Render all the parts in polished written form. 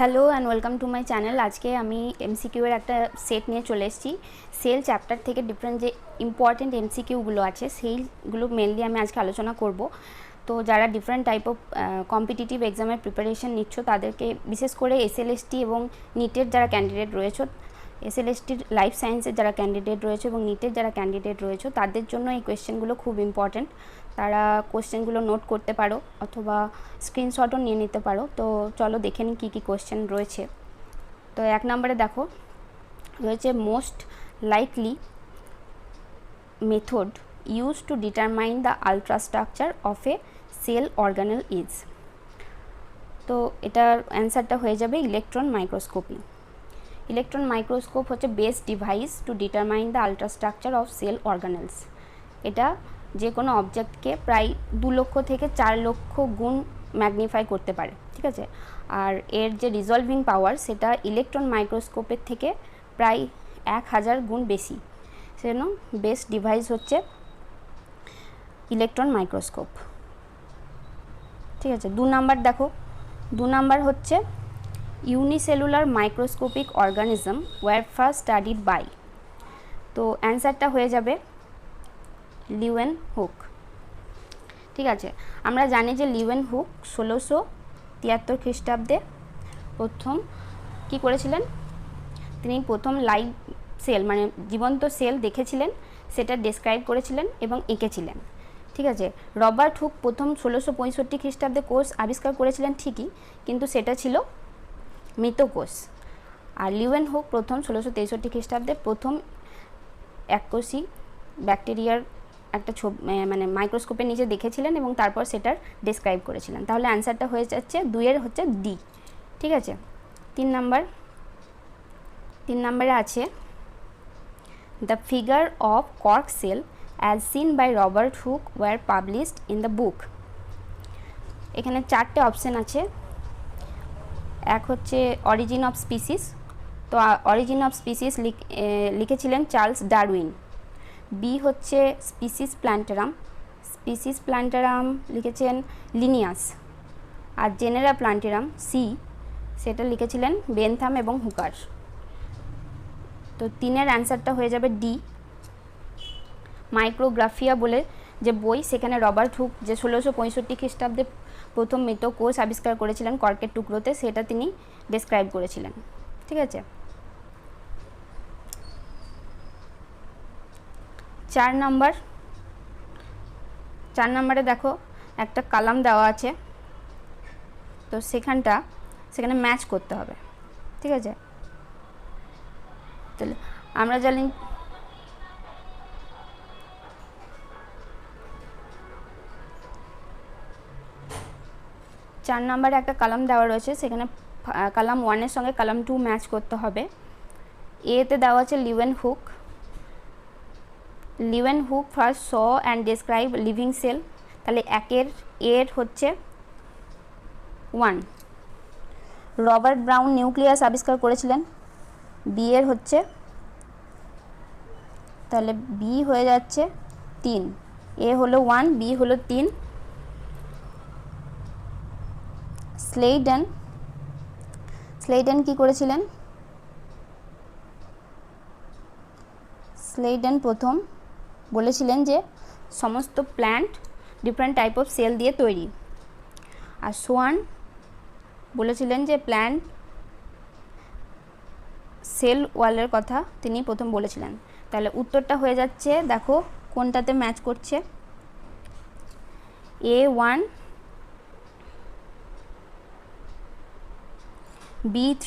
Hello and welcome to my channel. আজকে আমি MCQ এর একটা সেট নিয়ে চলে এসেছি। সেল চ্যাপ্টার থেকে ডিফারেন্ট যে ইম্পর্টেন্ট এমসিকিউগুলো আছে সেইগুলো মেনলি আমি আজকে আলোচনা করব। তো যারা ডিফারেন্ট টাইপ অফ কম্পিটিটিভ এক্সামের প্রিপারেশন নিচ্ছ তাদেরকে, বিশেষ করে এসএলএসটি এবং নিটের যারা ক্যান্ডিডেট রয়েছে, এসএলএসটির লাইফ সায়েন্সের যারা ক্যান্ডিডেট রয়েছে এবং নিটের যারা ক্যান্ডিডেট রয়েছে, তাদের জন্য এই কোয়েশ্চেনগুলো খুব ইম্পর্ট্যান্ট। তারা কোয়েশ্চেনগুলো নোট করতে পারো অথবা স্ক্রিনশটও নিয়ে নিতে পারো। তো চলো দেখে নিই কী কী কোয়েশ্চেন রয়েছে। তো 1 নম্বরে দেখো রয়েছে most likely method use to determine the ultrastructure of a cell organelle is. তো এটার অ্যান্সারটা হয়ে যাবে ইলেকট্রন মাইক্রোস্কোপি। ইলেকট্রন মাইক্রোস্কোপ হচ্ছে best device to determine the ultrastructure of cell organelles. এটা যে কোনো অবজেক্টকে প্রায় 2 লক্ষ থেকে 4 লক্ষ গুণ ম্যাগনিফাই করতে পারে, ঠিক আছে। আর এর যে রিজলভিং পাওয়ার সেটা ইলেকট্রন মাইক্রোস্কোপের থেকে প্রায় 1000 গুণ বেশি। সেজন্য বেস্ট ডিভাইস হচ্ছে ইলেকট্রন মাইক্রোস্কোপ, ঠিক আছে। 2 নাম্বার দেখো, 2 নাম্বার হচ্ছে unicellular microscopic organism were first studied by. তো অ্যান্সারটা হয়ে যাবে লিউয়েন হুক, ঠিক আছে। আমরা জানি যে লিউয়েন হুক 1673 খ্রিস্টাব্দে প্রথম কি করেছিলেন, তিনি প্রথম লাইভ সেল মানে জীবন্ত সেল দেখেছিলেন, সেটা ডেসক্রাইব করেছিলেন এবং এঁকেছিলেন, ঠিক আছে। রবার্ট হুক প্রথম 1665 খ্রিস্টাব্দে কোষ আবিষ্কার করেছিলেন ঠিকই, কিন্তু সেটা ছিল মৃত কোষ। আর লিউয়েন হুক প্রথম 1663 খ্রিস্টাব্দে প্রথম এককোষী ব্যাকটেরিয়ার একটা ছবি মানে মাইক্রোস্কোপের নিচে দেখেছিলেন এবং তারপর সেটার ডেসক্রাইব করেছিলেন। তাহলে অ্যান্সারটা হয়ে যাচ্ছে 2 এর হচ্ছে ডি, ঠিক আছে। 3 নম্বরে আছে the figure of cork cell as seen by Robert Hooke were published in the book. এখানে 4টে অপশান আছে। এক হচ্ছে অরিজিন অফ স্পিসিস। তো অরিজিন অফ স্পিসিস লিখেছিলেন চার্লস ডারউইন। বি হচ্ছে স্পিসিস প্ল্যান্টারাম লিখেছেন লিনিয়াস। আর জেনেরা প্ল্যান্টারাম সি, সেটা লিখেছিলেন বেনথাম এবং হুকার। তো 3-এর অ্যান্সারটা হয়ে যাবে ডি। মাইক্রোগ্রাফিয়া বলে যে বই, সেখানে রবার্ট হুক যে 1665 খ্রিস্টাব্দে প্রথম মৃত কোষ আবিষ্কার করেছিলেন কর্কের টুকরোতে, সেটা তিনি ডেসক্রাইব করেছিলেন, ঠিক আছে। 4 নম্বরে দেখো একটা কলাম দেওয়া আছে। তো সেখানে ম্যাচ করতে হবে, ঠিক আছে। তাহলে আমরা জানি 4 নম্বরে একটা কলাম দেওয়া রয়েছে, সেখানে কলাম 1 এর সঙ্গে কলাম 2 ম্যাচ করতে হবে। এতে দেওয়া আছে Leeuwen hook first saw and describe living sell. তাহলে এর হচ্ছে 1। রবার্ট ব্রাউন নিউক্লিয়াস আবিষ্কার করেছিলেন, বি এর হচ্ছে, তাহলে বি হয়ে যাচ্ছে 3। এ হলো 1, বি হলো 3। স্লেইডেন কি করেছিলেন? স্লেইডেন প্রথম বলেছিলেন যে সমস্ত plant different type of cell দিয়ে তৈরি। আর সোয়ান বলেছিলেন যে প্ল্যান্ট সেল ওয়ালের কথা তিনি প্রথম বলেছিলেন। তাহলে উত্তরটা হয়ে যাচ্ছে, দেখো কোনটাতে ম্যাচ করছে, A1, B3,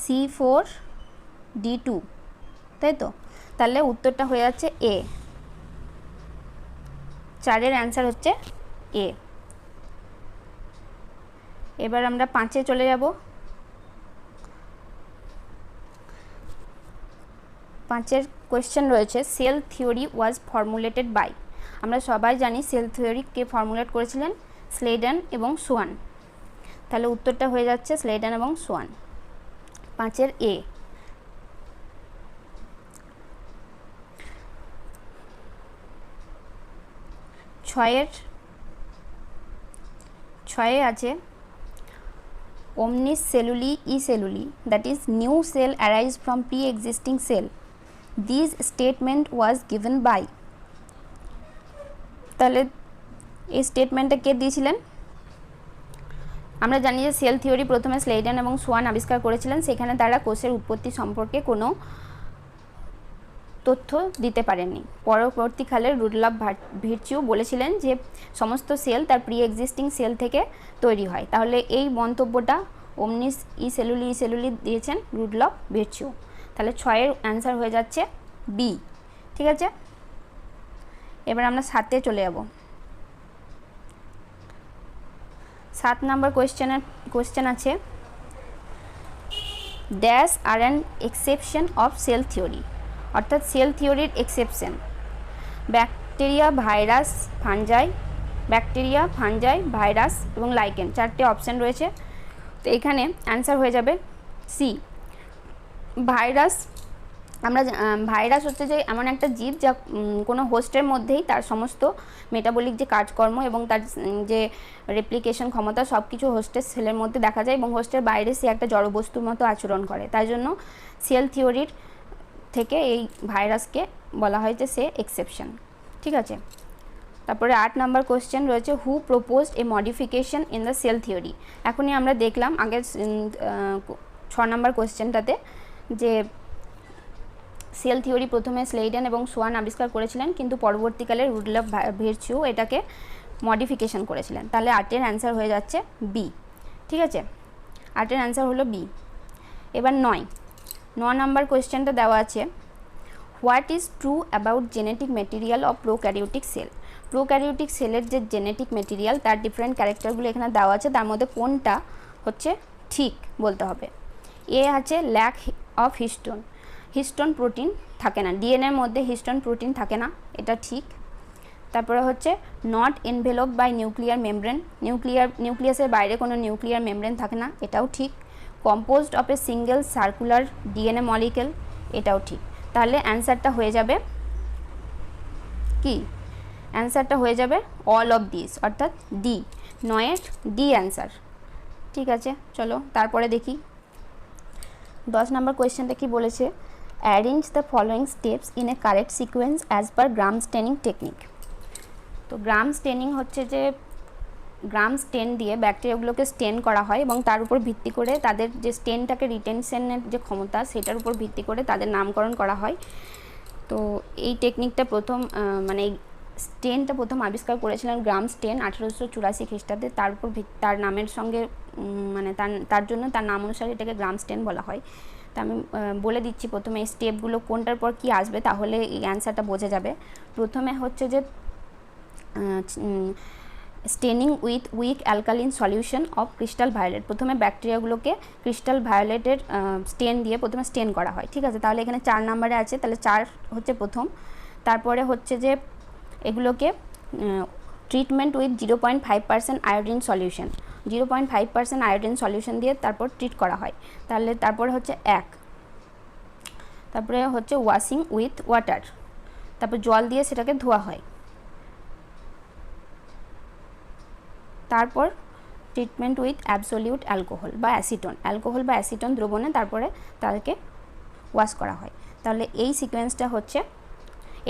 C4, D2, তাই তো। তাহলে উত্তরটা হয়ে যাচ্ছে এ। 4-এর অ্যান্সার হচ্ছে এ। এবার আমরা 5-এ চলে যাব। 5-এর কোয়েশ্চেন রয়েছে cell theory was formulated by. আমরা সবাই জানি সেল থিওরি কে ফর্মুলেট করেছিলেন, স্লেডেন এবং সোয়ান। তাহলে উত্তরটা হয়ে যাচ্ছে স্লেডেন এবং সোয়ান, 5-এর এ। 6-এ আছে omnis celluli e celluli, that is new cell arise from pre-existing cell. This statement was given by, তাহলে এই স্টেটমেন্টটা কে দিয়েছিলেন? আমরা জানি যে সেল থিওরি প্রথমে স্লেইডেন এবং সোয়ান আবিষ্কার করেছিলেন, সেখানে তারা কোষের উৎপত্তি সম্পর্কে কোনো তথ্য দিতে পারেননি। পরবর্তীকালে রুডলফ ভার্চিউ বলেছিলেন যে সমস্ত সেল তার প্রি এক্সিস্টিং সেল থেকে তৈরি হয়। তাহলে এই মন্তব্যটা ওমনিস ই সেলুলি দিয়েছেন রুডলফ ভার্চিউ। তাহলে 6-এর অ্যান্সার হয়ে যাচ্ছে বি। ঠিক আছে, এবার আমরা 7-এ চলে যাব। 7 নম্বর কোয়েশ্চেন আছে, dash are an exception of cell theory, অর্থাৎ সেল থিওরির exception. Bacteria, virus, fungi, virus এবং লাইকেন, 4টে অপশান রয়েছে। তো এখানে অ্যান্সার হয়ে যাবে সি, ভাইরাস। ভাইরাস হচ্ছে যে এমন একটা জীব যা কোনো হোস্টের মধ্যেই তার সমস্ত মেটাবলিক যে কাজকর্ম এবং তার যে রেপ্লিকেশন ক্ষমতা সব কিছু হোস্টের সেলের মধ্যে দেখা যায় এবং হোস্টের বাইরে সে একটা জড়বস্তুর মতো আচরণ করে। তাই জন্য সেল থিওরির থেকে এই ভাইরাসকে বলা হয় যে সে এক্সেপশন। ঠিক আছে, তারপরে 8 নম্বর কোয়েশ্চেন রয়েছে, who proposed a modification in the cell theory. এখনই আমরা দেখলাম আগের 6 নম্বর কোয়েশ্চেনটাতে যে সেল থিওরি প্রথমে স্লেইডেন এবং সোয়ান আবিষ্কার করেছিলেন, কিন্তু পরবর্তীকালে রুডলফ ভার্চিউ এটাকে মডিফিকেশন করেছিলেন। তাহলে 8-এর অ্যান্সার হয়ে যাচ্ছে বি। ঠিক আছে, 8-এর অ্যান্সার হলো বি। এবার 9 নম্বর কোয়েশ্চেনটা দেওয়া আছে, what is true about genetic material of prokaryotic sell. Prokaryotic সেলের যে জেনেটিক মেটেরিয়াল তার ডিফারেন্ট ক্যারেক্টারগুলো এখানে দেওয়া আছে, তার মধ্যে কোনটা হচ্ছে ঠিক বলতে হবে। এ আছে ল্যাক অফ হিস্টোন প্রোটিন থাকে না, ডিএনএর মধ্যে হিস্টোন প্রোটিন থাকে না, এটা ঠিক। তারপরে হচ্ছে not envelope by nuclear membrane, নিউক্লিয়াসের বাইরে কোনো নিউক্লিয়ার মেমব্রেন থাকে না, এটাও ঠিক। Composed of a single circular DNA molecule, এটাও ঠিক। তাহলে অ্যান্সারটা হয়ে যাবে কি? অ্যান্সারটা হয়ে যাবে অল অফ দিস, অর্থাৎ ডি। 9-এর ডি অ্যান্সার। ঠিক আছে, চলো তারপরে দেখি 10 নম্বর কোয়েশ্চেনটা কি বলেছে, arrange the following steps in a correct sequence as per gram straining technique. তো গ্রাম স্টেনিং হচ্ছে যে গ্রাম স্টেন দিয়ে ব্যাকটেরিয়াগুলোকে স্টেন করা হয় এবং তার উপর ভিত্তি করে তাদের যে স্টেনটাকে রিটেনশনের যে ক্ষমতা সেটার উপর ভিত্তি করে তাদের নামকরণ করা হয়। তো এই টেকনিকটা মানে স্টেনটা প্রথম আবিষ্কার করেছিলেন গ্রাম স্টেন 1884 খ্রিস্টাব্দে। তার উপর তার নামের সঙ্গে মানে তার জন্য তার নাম অনুসারে এটাকে গ্রাম স্টেন বলা হয়। তা আমি বলে দিচ্ছি প্রথমে এই স্টেপগুলো কোনটার পর কি আসবে, তাহলে এই অ্যান্সারটা বোঝা যাবে। প্রথমে হচ্ছে যে staining with weak alkaline solution of crystal violet. প্রথমে ব্যাকটেরিয়াগুলোকে ক্রিস্টাল ভায়োলেটের স্টেন দিয়ে প্রথমে স্টেন করা হয়। ঠিক আছে, তাহলে এখানে 4 নম্বরে আছে, তাহলে 4 হচ্ছে প্রথম। তারপরে হচ্ছে যে এগুলোকে treatment with 0.5% iodine solution, 0.5% iodine solution দিয়ে তারপর ট্রিট করা হয়। তাহলে তারপরে হচ্ছে 1। তারপরে হচ্ছে ওয়াশিং উইথ ওয়াটার, তারপর জল দিয়ে সেটাকে ধোয়া হয়। তারপর ট্রিটমেন্ট উইথ অ্যাবসোলিউট অ্যালকোহল বা অ্যাসিটন দ্রবণে তারপরে তাদেরকে ওয়াশ করা হয়। তাহলে এই সিকোয়েন্সটা হচ্ছে,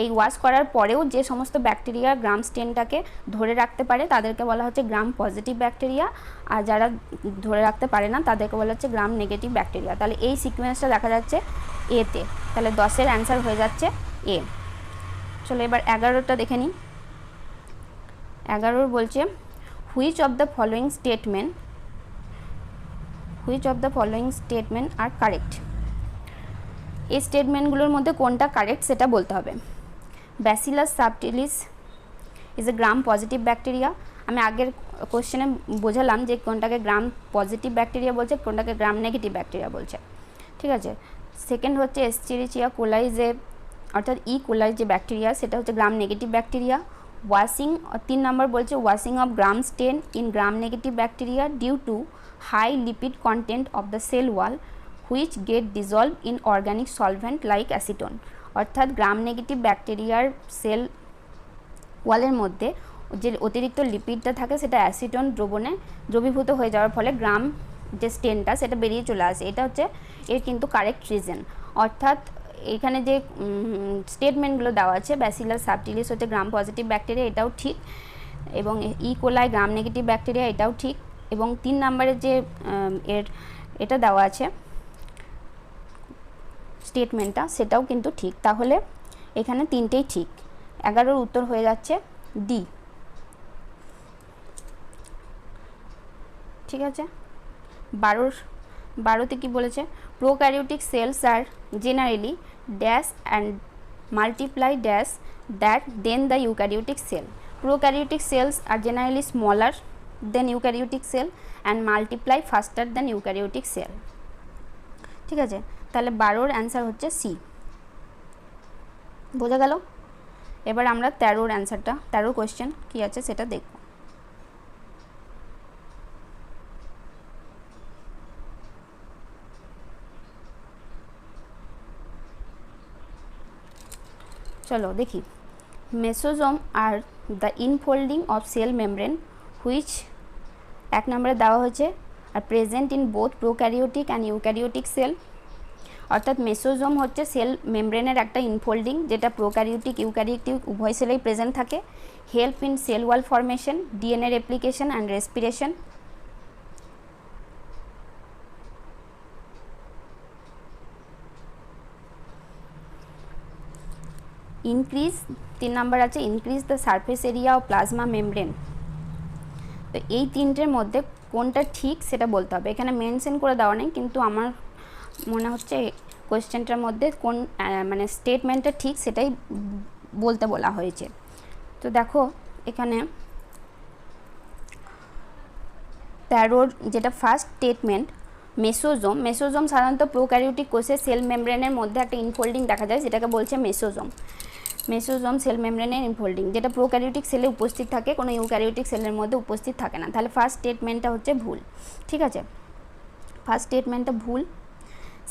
এই ওয়াশ করার পরেও যে সমস্ত ব্যাকটেরিয়া গ্রাম স্টেনটাকে ধরে রাখতে পারে তাদেরকে বলা হচ্ছে গ্রাম পজিটিভ ব্যাকটেরিয়া, আর যারা ধরে রাখতে পারে না তাদেরকে বলা হচ্ছে গ্রাম নেগেটিভ ব্যাকটেরিয়া। তাহলে এই সিকোয়েন্সটা দেখা যাচ্ছে এতে। তাহলে 10-এর অ্যান্সার হয়ে যাচ্ছে এ। চলো এবার 11টা দেখে নিই। 11 বলছে, which of the following statement are correct. এই স্টেটমেন্টগুলোর মধ্যে কোনটা কারেক্ট সেটা বলতে হবে। Bacillus subtilis is a gram positive bacteria. আমি আগের কোশ্চেনে বোঝালাম যে কোনটাকে গ্রাম পজিটিভ ব্যাকটেরিয়া বলছে, কোনটাকে গ্রাম নেগেটিভ ব্যাকটেরিয়া বলছে। ঠিক আছে, সেকেন্ড হচ্ছে এস্চেরিচিয়া কোলাই, যে অর্থাৎ কোলাই যে ব্যাকটেরিয়া সেটা হচ্ছে গ্রাম নেগেটিভ ব্যাকটেরিয়া। ওয়াশিং 3 নম্বর বলছে washing of gram stain in gram negative bacteria due to high lipid content of the cell wall which get dissolve in organic solvent like acetone. অর্থাৎ gram negative ব্যাকটেরিয়ার sell ওয়ালের মধ্যে যে অতিরিক্ত লিপিডটা থাকে সেটা অ্যাসিটন দ্রবণে দ্রবীভূত হয়ে যাওয়ার ফলে গ্রাম যে স্টেনটা সেটা বেরিয়ে চলে আসে, এটা হচ্ছে এর কিন্তু কারেক্ট রিজন। অর্থাৎ এখানে যে স্টেটমেন্টগুলো দেওয়া আছে, ব্যাসিলাস সাবটিলিস হচ্ছে গ্রাম পজিটিভ ব্যাকটেরিয়া, এটাও ঠিক, এবং ইকোলাই গ্রাম নেগেটিভ ব্যাকটেরিয়া, এটাও ঠিক, এবং 3 নম্বরের যে এটা দেওয়া আছে স্টেটমেন্টটা, সেটাও কিন্তু ঠিক। তাহলে এখানে 3টেই ঠিক। 11-র উত্তর হয়ে যাচ্ছে ডি। ঠিক আছে। 12তে কি বলেছে, prokaryotic cells are generally dash and multiply dash that than the eukaryotic cell. Prokaryotic cells are generally smaller than eukaryotic cell and multiply faster than eukaryotic cell. ঠিক আছে, তাহলে 12-র অ্যান্সার হচ্ছে সি। বোঝা গেল? এবার আমরা 13-র অ্যান্সারটা, 13 কোয়েশ্চেন কী আছে সেটা দেখব। চলো দেখি। মেসোজোম আর the infolding of cell membrane which 1 নম্বরে দেওয়া হয়েছে আর present in both prokaryotic and eukaryotic cell. অর্থাৎ মেসোজোম হচ্ছে সেল মেমব্রেনের একটা ইনফোল্ডিং, যেটা প্রোক্যারিওটিক ইউক্যারিওটিক উভয় সেলেই প্রেজেন্ট থাকে। Help in cell wall formation, DNA replication and respiration. Increase 3 নম্বর আছে increase the surface area of plasma membrane. তো এই 3টের মধ্যে কোনটা ঠিক সেটা বলতে হবে। এখানে মেনশন করে দেওয়া নেই, কিন্তু আমার মনে হচ্ছে কোয়েশ্চেনটার মধ্যে কোন মানে স্টেটমেন্টটা ঠিক সেটাই বলতে বলা হয়েছে। তো দেখো এখানে 13-র যেটা ফার্স্ট স্টেটমেন্ট, মেসোজোম সাধারণত প্রোক্যারিওটিক কোষে সেল মেমব্রেনের মধ্যে একটা ইনফোল্ডিং দেখা যায়, যেটাকে বলছে মেসোজোম সেল মেমব্রেনের ইনফোল্ডিং, যেটা প্রোক্যারিওটিক সেলে উপস্থিত থাকে, কোনো ইউক্যারিওটিক সেলের মধ্যে উপস্থিত থাকে না। তাহলে ফার্স্ট স্টেটমেন্টটা হচ্ছে ভুল। ঠিক আছে, ফার্স্ট স্টেটমেন্টটা ভুল।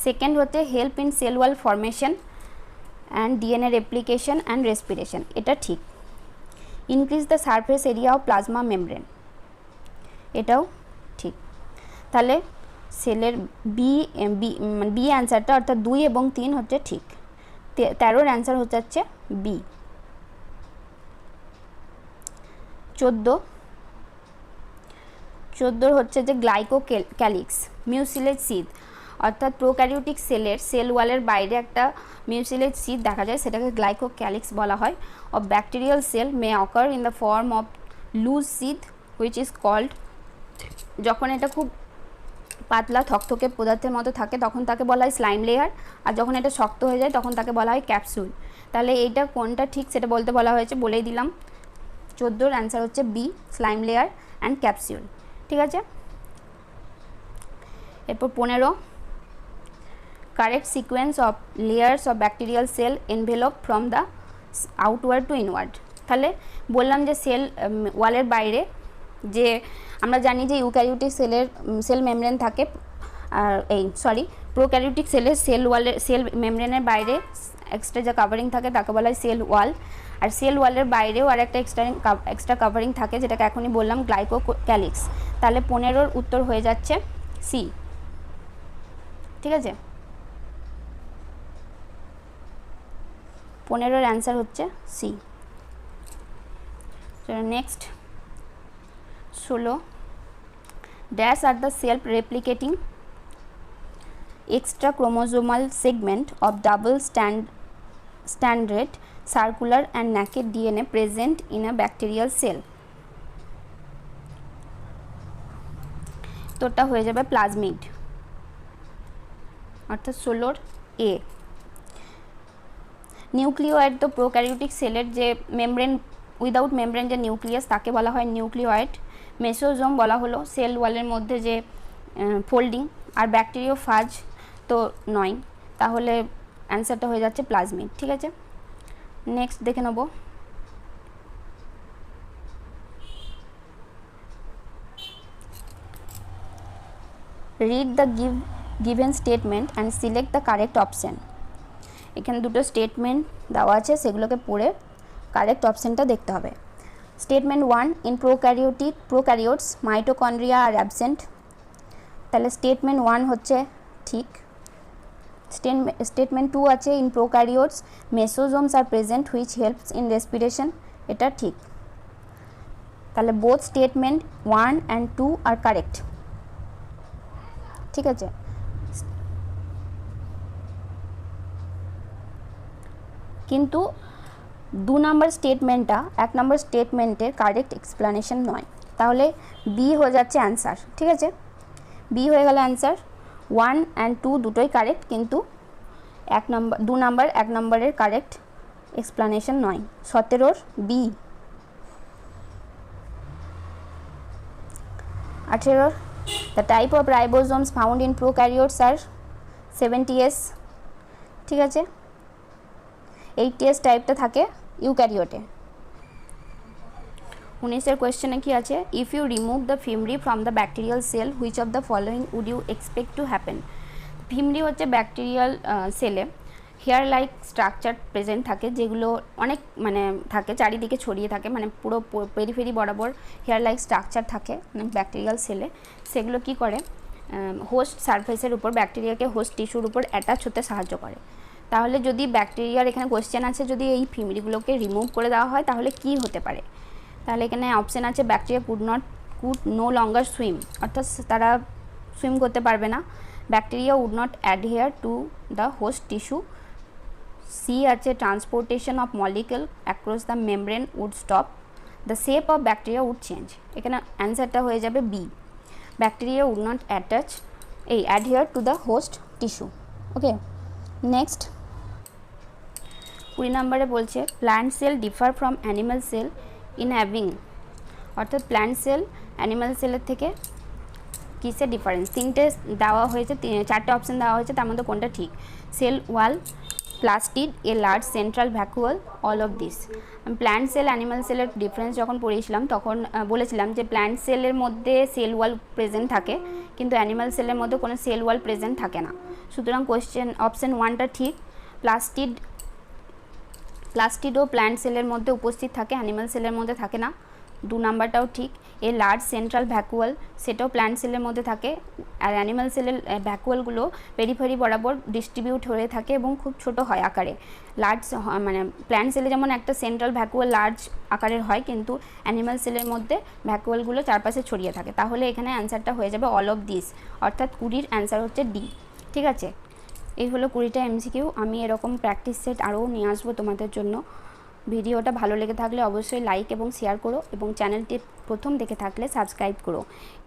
সেকেন্ড হচ্ছে help in cell wall formation and DNA replication and respiration, এটা ঠিক। Increase the surface area of plasma membrane, এটাও ঠিক। তাহলে সেলের বি অ্যান্সারটা অর্থাৎ 2 এবং 3 হচ্ছে ঠিক। 13-র অ্যান্সার হচ্ছে বি। 14 হচ্ছে যে গ্লাইকোক্যালিক্স মিউসিলেজ সিদ, অর্থাৎ প্রোক্যারিওটিক সেলের সেল ওয়ালের বাইরে একটা মিউসিলেজ সিদ দেখা যায়, সেটাকে গ্লাইকোক্যালিক্স বলা হয়। Of bacterial cell may occur in the form of loose sheath which is called, যখন এটা খুব পাতলা থকথকে পদার্থের মতো থাকে তখন তাকে বলা হয় স্লাইম লেয়ার, আর যখন এটা শক্ত হয়ে যায় তখন তাকে বলা হয় ক্যাপসুল। তাহলে এইটা কোনটা ঠিক সেটা বলতে বলা হয়েছে, বলেই দিলাম। 14-র অ্যান্সার হচ্ছে B, slime layer and capsule. ঠিক আছে, এরপর 15, correct sequence of layers of bacterial cell envelope from the outward to inward. তাহলে বললাম যে সেল ওয়ালের বাইরে যে আমরা জানি যে ইউক্যারিওটিক সেল মেমব্রেন থাকে, আর প্রোক্যারিওটিক সেল মেমব্রেনের বাইরে এক্সট্রা যা কাভারিং থাকে তাকে বলা হয় সেল ওয়াল, আর সেল ওয়ালের বাইরেও আর একটা এক্সট্রা কাভারিং থাকে, যেটাকে এখনই বললাম গ্লাইকোক্যালিক্স। তাহলে 15-র উত্তর হয়ে যাচ্ছে সি। ঠিক আছে, 15-র অ্যান্সার হচ্ছে C. Next 16, dash are the self replicating extra chromosomal segment of double stranded circular and naked DNA present in a bacterial cell. তো ওটা হয়ে যাবে প্লাজমিড, অর্থাৎ 16 এ। নিউক্লিওয়েড তো প্রোক্যারিওটিক সেলের যে মেমব্রেন উইদাউট মেমব্রেন যে নিউক্লিয়াস তাকে বলা হয় নিউক্লিওয়েড। মেসোজোম বলা হলো সেল ওয়ালের মধ্যে যে ফোল্ডিং, আর ব্যাকটেরিওফাজ তো নয়, তাহলে অ্যান্সারটা হয়ে যাচ্ছে প্লাজমিড। ঠিক আছে, নেক্সট দেখে নেব। Read the given statement and select the correct option. এখানে দুটো স্টেটমেন্ট দেওয়া আছে, সেগুলোকে পড়ে কারেক্ট অপশানটা দেখতে হবে। Statement 1, in prokaryotes mitochondria are absent. তাহলে স্টেটমেন্ট 1 হচ্ছে ঠিক। স্টেটমেন্ট 2 আছে in prokaryotes mesosomes are present which helps in respiration, এটা ঠিক। তাহলে both statement 1 and 2 are correct, ঠিক আছে। কিন্তু 2 নম্বর স্টেটমেন্টটা 1 নম্বর স্টেটমেন্টের কারেক্ট এক্সপ্লানেশন নয়, তাহলে বি হয়ে যাচ্ছে অ্যান্সার, ঠিক আছে। বি হয়ে গেল অ্যান্সার। 1 অ্যান্ড 2 দুটোই কারেক্ট, কিন্তু 2 নম্বর 1 নম্বরের কারেক্ট এক্সপ্লানেশন নয়। 17 B. 18 the type of ribosomes found in prokaryotes are 70s, ঠিক আছে। 80s টাইপটা থাকে ইউক্যারিওটে। 19 কোয়েশ্চেনে কি আছে, if you remove the fimbriae from the bacterial cell which of the following would you expect to happen. Fimbriae হচ্ছে bacterial সেলে hair like structure present থাকে, যেগুলো অনেক মানে থাকে চারিদিকে ছড়িয়ে থাকে, মানে পুরো পেরিফেরি বরাবর হেয়ার লাইক স্ট্রাকচার থাকে ব্যাকটেরিয়াল সেলে। সেগুলো কি করে, হোস্ট সারফেসের উপর ব্যাকটেরিয়াকে হোস্ট টিস্যুর উপর অ্যাটাচ হতে সাহায্য করে। তাহলে যদি ব্যাকটেরিয়ার এখানে কোয়েশ্চেন আছে, যদি এই ফিমরিগুলোকে রিমুভ করে দেওয়া হয় তাহলে কি হতে পারে। তাহলে এখানে অপশান আছে bacteria could no longer swim, অর্থাৎ তারা সুইম করতে পারবে না। Bacteria would not adhere to the host tissue. C আছে transportation of molecule across the membrane would stop. The shape of bacteria would change. এখানে অ্যান্সারটা হয়ে যাবে B, bacteria would not adhere to the host tissue. Okay, next 20 নম্বরে বলছে plant cell differ from animal cell in having, অর্থাৎ plant cell animal সেলের থেকে কিসে ডিফারেন্স। 3টে দেওয়া হয়েছে, 4টে অপশান দেওয়া হয়েছে, তার মধ্যে কোনটা ঠিক। Cell wall, plastid, a large central vacuole, all of this. Plant cell animal সেলের ডিফারেন্স যখন পড়িয়েছিলাম তখন বলেছিলাম যে প্ল্যান্ট সেলের মধ্যে সেল ওয়াল প্রেজেন্ট থাকে, কিন্তু অ্যানিম্যাল সেলের মধ্যে কোনো সেল ওয়াল প্রেজেন্ট থাকে না। সুতরাং অপশান 1টা ঠিক। প্লাস্টিডও প্ল্যান্ট সেলের মধ্যে উপস্থিত থাকে, অ্যানিম্যাল সেলের মধ্যে থাকে না। 2 নাম্বারটাও ঠিক। এ লার্জ সেন্ট্রাল ভ্যাকুয়াল, সেটাও প্ল্যান্ট সেলের মধ্যে থাকে, আর অ্যানিম্যাল সেলের ভ্যাকুয়ালগুলো পেরিফেরি বরাবর ডিস্ট্রিবিউট হয়ে থাকে এবং খুব ছোট হয় আকারে। লার্জ মানে প্ল্যান্ট সেলে যেমন একটা সেন্ট্রাল ভ্যাকুয়াল লার্জ আকারের হয়, কিন্তু অ্যানিম্যাল সেলের মধ্যে ভ্যাকুয়ালগুলো চারপাশে ছড়িয়ে থাকে। তাহলে এখানে অ্যান্সারটা হয়ে যাবে অল অফ দিস, অর্থাৎ 20 অ্যান্সার হচ্ছে ডি, ঠিক আছে। এই হলো 20টা এমসিকিউ। আমি এরকম প্র্যাকটিস সেট আরও নিয়ে আসবো তোমাদের জন্য। ভিডিওটা ভালো লেগে থাকলে অবশ্যই লাইক এবং শেয়ার করো, এবং চ্যানেলটি প্রথম দেখে থাকলে সাবস্ক্রাইব করো।